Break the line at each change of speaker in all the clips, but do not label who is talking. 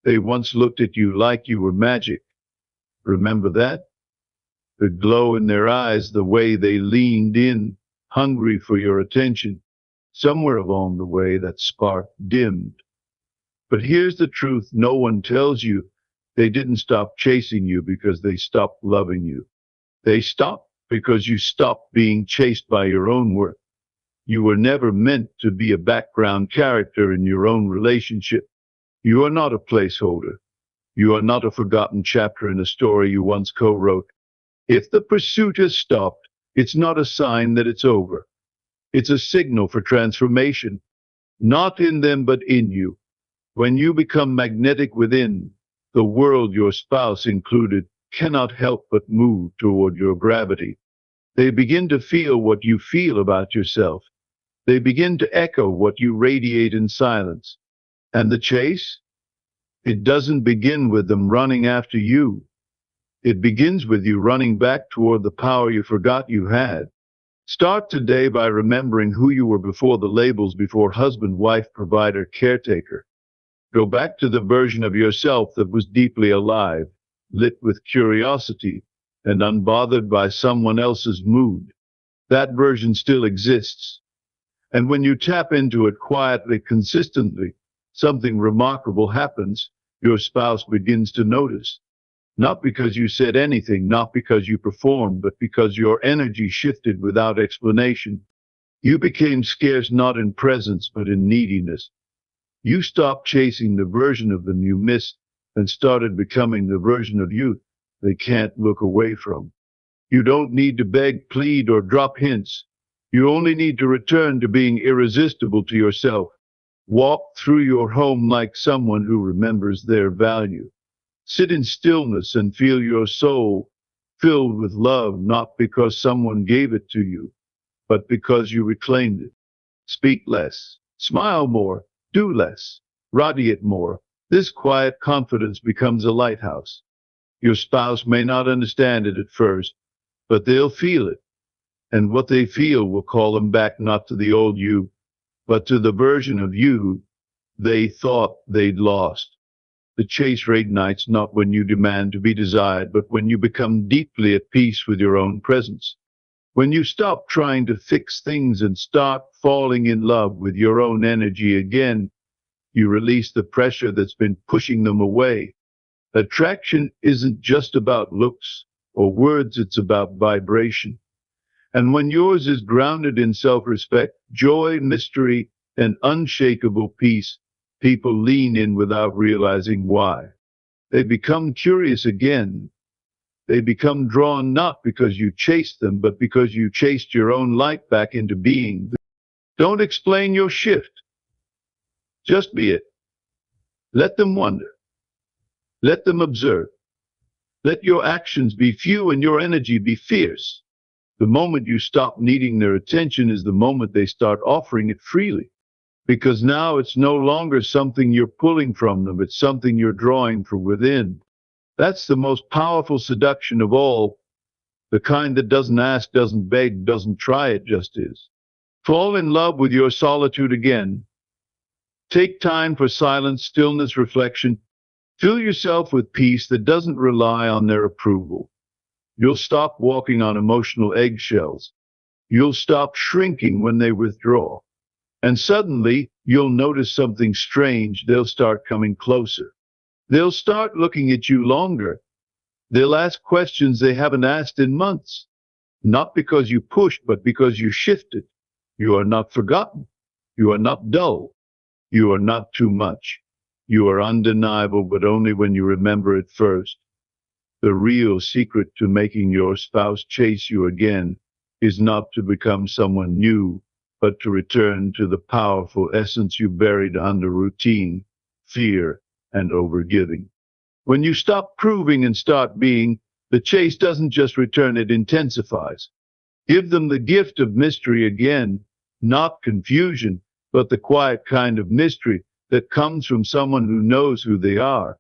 They once looked at you like you were magic. Remember that? The glow in their eyes, the way they leaned in, hungry for your attention. Somewhere along the way, that spark dimmed. But here's the truth no one tells you. They didn't stop chasing you because they stopped loving you. They stopped because you stopped being chased by your own worth. You were never meant to be a background character in your own relationship. You are not a placeholder. You are not a forgotten chapter in a story you once co-wrote. If the pursuit has stopped, it's not a sign that it's over. It's a signal for transformation, not in them but in you. When you become magnetic within, the world, your spouse included, cannot help but move toward your gravity. They begin to feel what you feel about yourself. They begin to echo what you radiate in silence. And the chase? It doesn't begin with them running after you. It begins with you running back toward the power you forgot you had. Start today by remembering who you were before the labels, before husband, wife, provider, caretaker. Go back to the version of yourself that was deeply alive, lit with curiosity, and unbothered by someone else's mood. That version still exists. And when you tap into it quietly, consistently, something remarkable happens. Your spouse begins to notice. Not because you said anything, not because you performed, but because your energy shifted without explanation. You became scarce not in presence, but in neediness. You stopped chasing the version of them you missed and started becoming the version of you they can't look away from. You don't need to beg, plead, or drop hints. You only need to return to being irresistible to yourself. Walk through your home like someone who remembers their value. Sit in stillness and feel your soul filled with love, not because someone gave it to you, but because you reclaimed it. Speak less, smile more, do less, radiate more. This quiet confidence becomes a lighthouse. Your spouse may not understand it at first, but they'll feel it. And what they feel will call them back not to the old you, but to the version of you they thought they'd lost. The chase reignites not when you demand to be desired, but when you become deeply at peace with your own presence. When you stop trying to fix things and start falling in love with your own energy again, you release the pressure that's been pushing them away. Attraction isn't just about looks or words, it's about vibration. And when yours is grounded in self-respect, joy, mystery, and unshakable peace, people lean in without realizing why. They become curious again. They become drawn not because you chased them, but because you chased your own light back into being. Don't explain your shift. Just be it. Let them wonder. Let them observe. Let your actions be few and your energy be fierce. The moment you stop needing their attention is the moment they start offering it freely. Because now it's no longer something you're pulling from them, it's something you're drawing from within. That's the most powerful seduction of all, the kind that doesn't ask, doesn't beg, doesn't try, it just is. Fall in love with your solitude again. Take time for silence, stillness, reflection. Fill yourself with peace that doesn't rely on their approval. You'll stop walking on emotional eggshells. You'll stop shrinking when they withdraw. And suddenly, you'll notice something strange. They'll start coming closer. They'll start looking at you longer. They'll ask questions they haven't asked in months. Not because you pushed, but because you shifted. You are not forgotten. You are not dull. You are not too much. You are undeniable, but only when you remember it first. The real secret to making your spouse chase you again is not to become someone new, but to return to the powerful essence you buried under routine, fear, and overgiving. When you stop proving and start being, the chase doesn't just return, it intensifies. Give them the gift of mystery again, not confusion, but the quiet kind of mystery that comes from someone who knows who they are.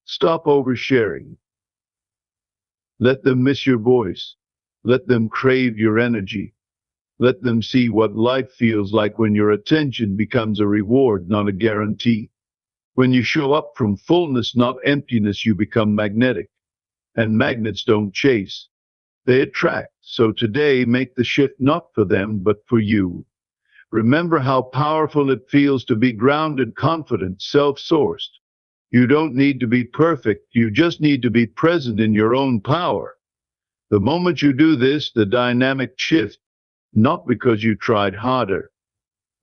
Stop oversharing. Let them miss your voice. Let them crave your energy. Let them see what life feels like when your attention becomes a reward, not a guarantee. When you show up from fullness, not emptiness, you become magnetic. And magnets don't chase, they attract. So today, make the shift not for them, but for you. Remember how powerful it feels to be grounded, confident, self-sourced. You don't need to be perfect, you just need to be present in your own power. The moment you do this, the dynamic shifts, not because you tried harder,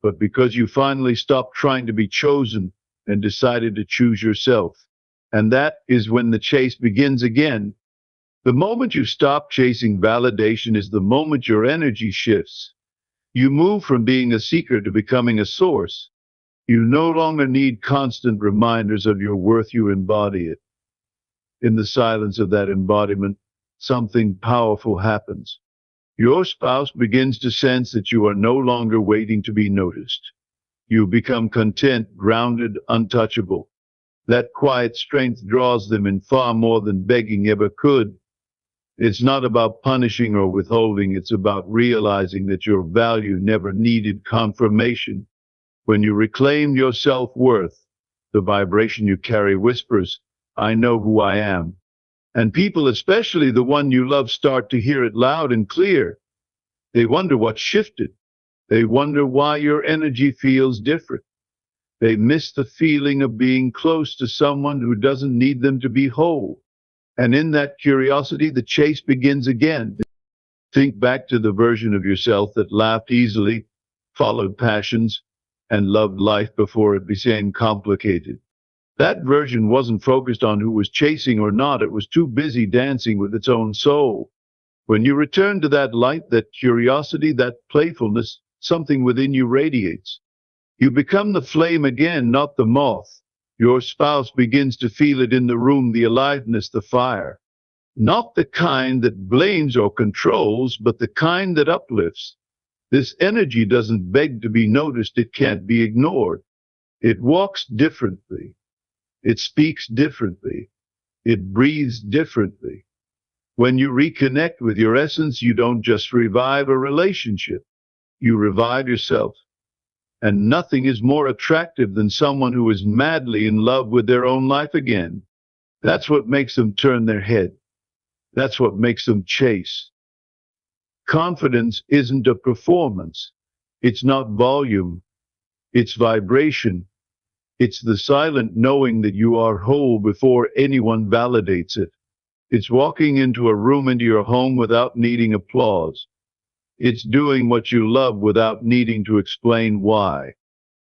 but because you finally stopped trying to be chosen and decided to choose yourself. And that is when the chase begins again. The moment you stop chasing validation is the moment your energy shifts. You move from being a seeker to becoming a source. You no longer need constant reminders of your worth, you embody it. In the silence of that embodiment, something powerful happens. Your spouse begins to sense that you are no longer waiting to be noticed. You become content, grounded, untouchable. That quiet strength draws them in far more than begging ever could. It's not about punishing or withholding, it's about realizing that your value never needed confirmation. When you reclaim your self-worth, the vibration you carry whispers, "I know who I am." And people, especially the one you love, start to hear it loud and clear. They wonder what shifted. They wonder why your energy feels different. They miss the feeling of being close to someone who doesn't need them to be whole. And in that curiosity, the chase begins again. Think back to the version of yourself that laughed easily, followed passions, and loved life before it became complicated. That version wasn't focused on who was chasing or not. It was too busy dancing with its own soul. When you return to that light, that curiosity, that playfulness, something within you radiates. You become the flame again, not the moth. Your spouse begins to feel it in the room, the aliveness, the fire. Not the kind that blames or controls, but the kind that uplifts. This energy doesn't beg to be noticed. It can't be ignored. It walks differently. It speaks differently. It breathes differently. When you reconnect with your essence, you don't just revive a relationship. You revive yourself. And nothing is more attractive than someone who is madly in love with their own life again. That's what makes them turn their head. That's what makes them chase. Confidence isn't a performance. It's not volume. It's vibration. It's the silent knowing that you are whole before anyone validates it. It's walking into a room, into your home, without needing applause. It's doing what you love without needing to explain why.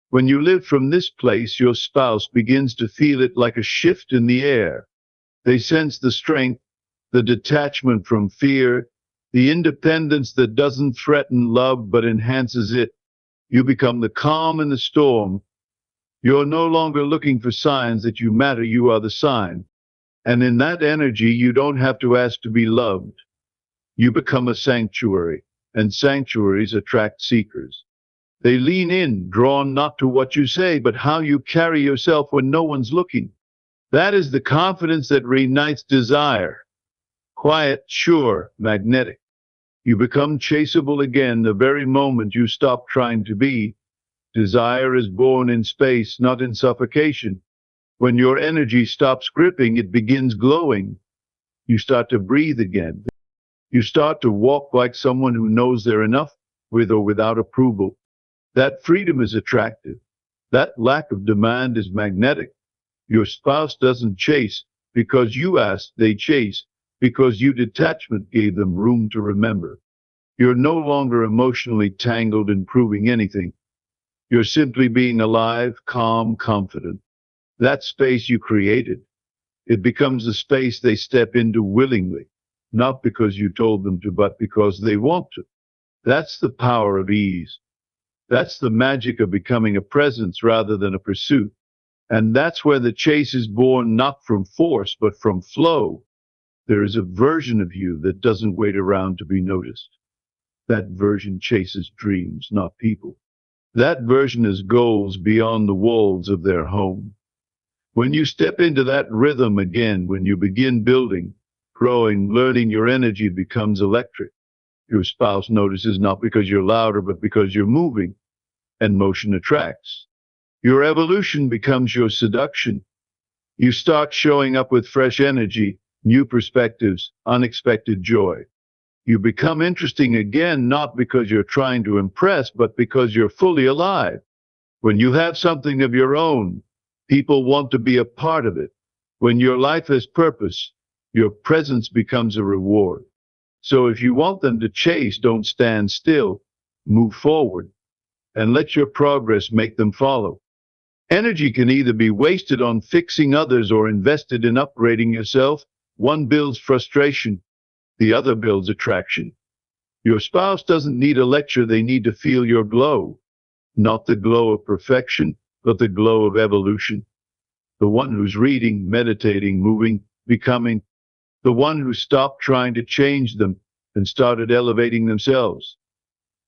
When you live from this place, your spouse begins to feel it like a shift in the air. They sense the strength, the detachment from fear, the independence that doesn't threaten love but enhances it. You become the calm in the storm. You're no longer looking for signs that you matter. You are the sign. And in that energy, you don't have to ask to be loved. You become a sanctuary, and sanctuaries attract seekers. They lean in, drawn not to what you say, but how you carry yourself when no one's looking. That is the confidence that reignites desire. Quiet, sure, magnetic. You become chaseable again the very moment you stop trying to be. Desire is born in space, not in suffocation. When your energy stops gripping, it begins glowing. You start to breathe again. You start to walk like someone who knows they're enough, with or without approval. That freedom is attractive. That lack of demand is magnetic. Your spouse doesn't chase because you asked, they chase because you detachment gave them room to remember. You're no longer emotionally tangled in proving anything. You're simply being alive, calm, confident. That space you created, it becomes the space they step into willingly, not because you told them to, but because they want to. That's the power of ease. That's the magic of becoming a presence rather than a pursuit. And that's where the chase is born, not from force, but from flow. There is a version of you that doesn't wait around to be noticed. That version chases dreams, not people. That version has goals beyond the walls of their home. When you step into that rhythm again, when you begin building, growing, learning, your energy becomes electric. Your spouse notices not because you're louder, but because you're moving, and motion attracts. Your evolution becomes your seduction. You start showing up with fresh energy, new perspectives, unexpected joy. You become interesting again, not because you're trying to impress, but because you're fully alive. When you have something of your own, people want to be a part of it. When your life has purpose, your presence becomes a reward. So if you want them to chase, don't stand still. Move forward and let your progress make them follow. Energy can either be wasted on fixing others or invested in upgrading yourself. One builds frustration, the other builds attraction. Your spouse doesn't need a lecture, they need to feel your glow. Not the glow of perfection, but the glow of evolution. The one who's reading, meditating, moving, becoming. The one who stopped trying to change them and started elevating themselves.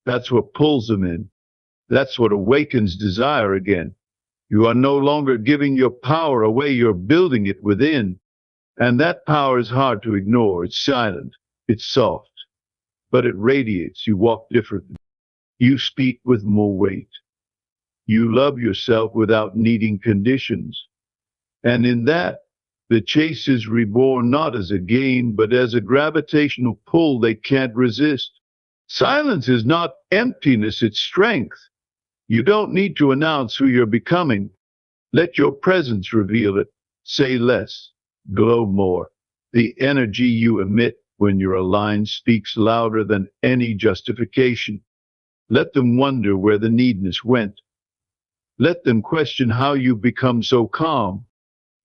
That's what pulls them in. That's what awakens desire again. You are no longer giving your power away, you're building it within. And that power is hard to ignore. It's silent, it's soft, but it radiates. You walk differently. You speak with more weight. You love yourself without needing conditions. And in that, the chase is reborn not as a game, but as a gravitational pull they can't resist. Silence is not emptiness, it's strength. You don't need to announce who you're becoming. Let your presence reveal it. Say less, glow more. The energy you emit when you're aligned speaks louder than any justification. Let them wonder where the needness went. Let them question how you become so calm.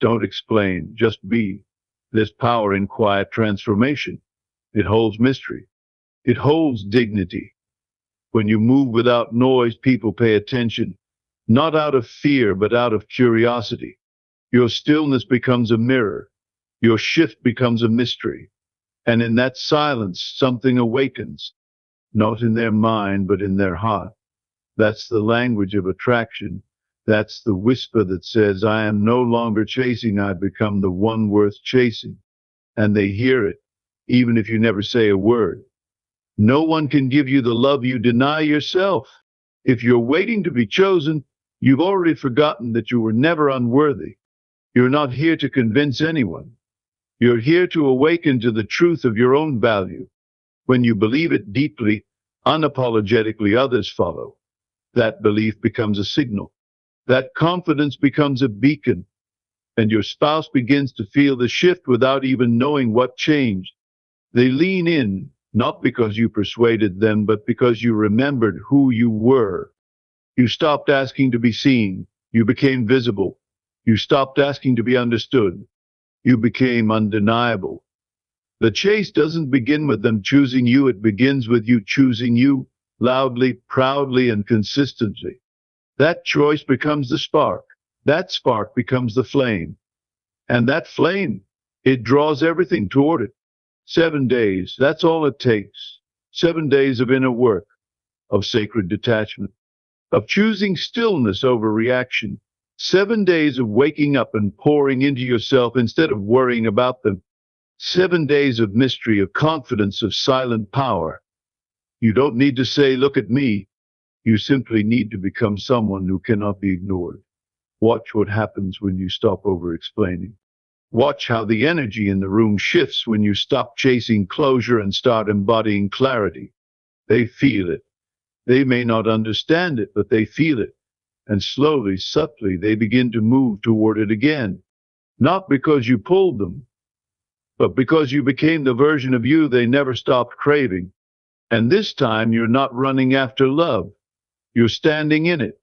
Don't explain, just be. There's power in quiet transformation. It holds mystery. It holds dignity. When you move without noise, people pay attention, not out of fear, but out of curiosity. Your stillness becomes a mirror. Your shift becomes a mystery. And in that silence, something awakens, not in their mind, but in their heart. That's the language of attraction. That's the whisper that says, I am no longer chasing, I've become the one worth chasing. And they hear it, even if you never say a word. No one can give you the love you deny yourself. If you're waiting to be chosen, you've already forgotten that you were never unworthy. You're not here to convince anyone. You're here to awaken to the truth of your own value. When you believe it deeply, unapologetically, others follow. That belief becomes a signal. That confidence becomes a beacon. And your spouse begins to feel the shift without even knowing what changed. They lean in, not because you persuaded them, but because you remembered who you were. You stopped asking to be seen. You became visible. You stopped asking to be understood. You became undeniable. The chase doesn't begin with them choosing you. It begins with you choosing you, loudly, proudly, and consistently. That choice becomes the spark. That spark becomes the flame. And that flame, it draws everything toward it. 7 days, that's all it takes. 7 days of inner work, of sacred detachment, of choosing stillness over reaction. 7 days of waking up and pouring into yourself instead of worrying about them. 7 days of mystery, of confidence, of silent power. You don't need to say, look at me. You simply need to become someone who cannot be ignored. Watch what happens when you stop over-explaining. Watch how the energy in the room shifts when you stop chasing closure and start embodying clarity. They feel it. They may not understand it, but they feel it. And slowly, subtly, they begin to move toward it again. Not because you pulled them, but because you became the version of you they never stopped craving. And this time, you're not running after love. You're standing in it.